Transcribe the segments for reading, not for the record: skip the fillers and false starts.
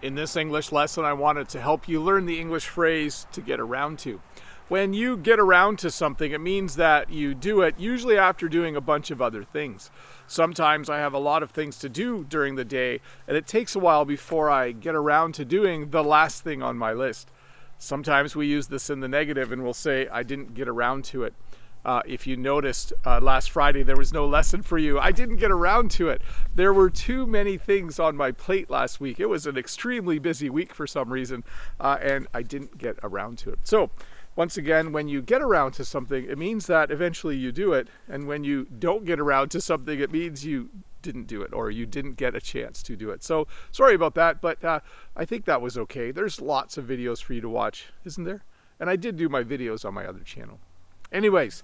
In this English lesson, I wanted to help you learn the English phrase to get around to. When you get around to something, it means that you do it usually after doing a bunch of other things. Sometimes I have a lot of things to do during the day, and it takes a while before I get around to doing the last thing on my list. Sometimes we use this in the negative and we'll say, I didn't get around to it. If you noticed, last Friday there was no lesson for you. I didn't get around to it. There were too many things on my plate last week. It was an extremely busy week for some reason, and I didn't get around to it. So, once again, when you get around to something, it means that eventually you do it. And when you don't get around to something, it means you didn't do it or you didn't get a chance to do it. So, sorry about that, but I think that was okay. There's lots of videos for you to watch, isn't there? And I did do my videos on my other channel. Anyways,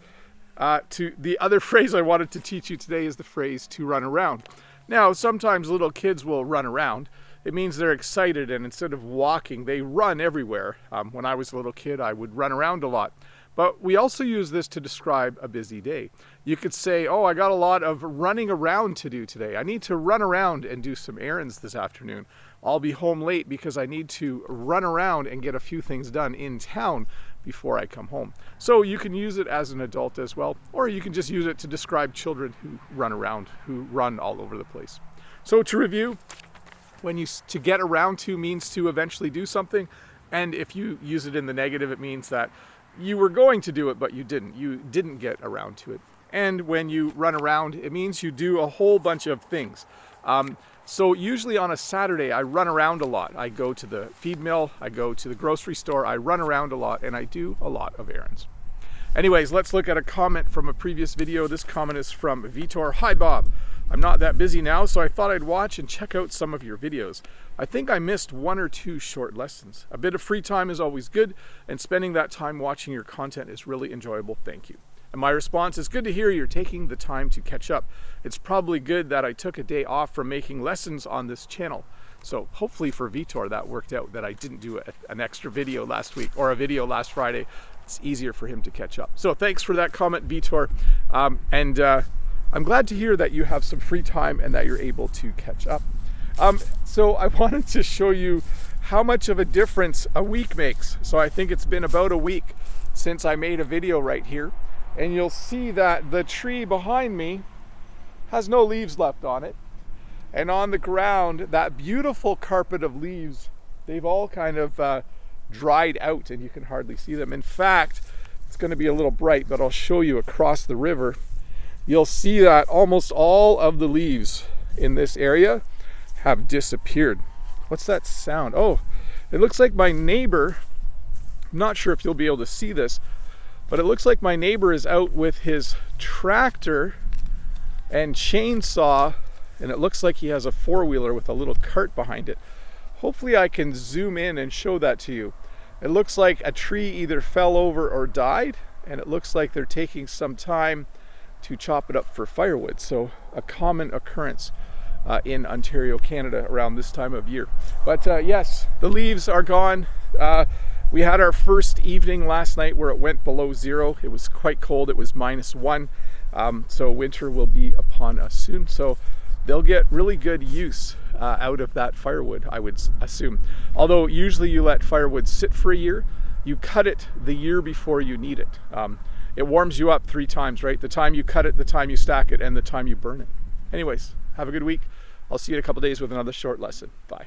to the other phrase I wanted to teach you today is the phrase to run around. Now, sometimes little kids will run around. It means they're excited, and instead of walking, they run everywhere. When I was a little kid, I would run around a lot. But we also use this to describe a busy day. You could say, oh, I got a lot of running around to do today. I need to run around and do some errands this afternoon. I'll be home late because I need to run around and get a few things done in town before I come home. So you can use it as an adult as well, or you can just use it to describe children who run around, who run all over the place. So to review, to get around to means to eventually do something, and if you use it in the negative, it means that you were going to do it, but you didn't. You didn't get around to it. And when you run around, it means you do a whole bunch of things. So usually on a Saturday, I run around a lot. I go to the feed mill, I go to the grocery store, I run around a lot, and I do a lot of errands. Anyways, let's look at a comment from a previous video. This comment is from Vitor. Hi, Bob. I'm not that busy now, so I thought I'd watch and check out some of your videos. I think I missed 1 or 2 short lessons. A bit of free time is always good, and spending that time watching your content is really enjoyable. Thank you. And my response is, good to hear you're taking the time to catch up. It's probably good that I took a day off from making lessons on this channel. So hopefully for Vitor that worked out, that I didn't do an extra video last week or a video last Friday. It's easier for him to catch up. So thanks for that comment, Vitor. I'm glad to hear that you have some free time and that you're able to catch up. So I wanted to show you how much of a difference a week makes. So I think it's been about a week since I made a video right here. And you'll see that the tree behind me has no leaves left on it. And on the ground, that beautiful carpet of leaves, they've all kind of dried out and you can hardly see them. In fact, it's going to be a little bright, but I'll show you across the river. You'll see that almost all of the leaves in this area have disappeared. What's that sound? Oh, it looks like my neighbor, I'm not sure if you'll be able to see this, but it looks like my neighbor is out with his tractor and chainsaw, and it looks like he has a four-wheeler with a little cart behind it. Hopefully I can zoom in and show that to you. It looks like a tree either fell over or died, and it looks like they're taking some time to chop it up for firewood. So a common occurrence in Ontario, Canada around this time of year. But yes, the leaves are gone. We had our first evening last night where it went below 0. It was quite cold. It was -1. So winter will be upon us soon. So they'll get really good use out of that firewood, I would assume. Although usually you let firewood sit for a year, you cut it the year before you need it. It warms you up 3 times, right? The time you cut it, the time you stack it, and the time you burn it. Anyways, have a good week. I'll see you in a couple days with another short lesson. Bye.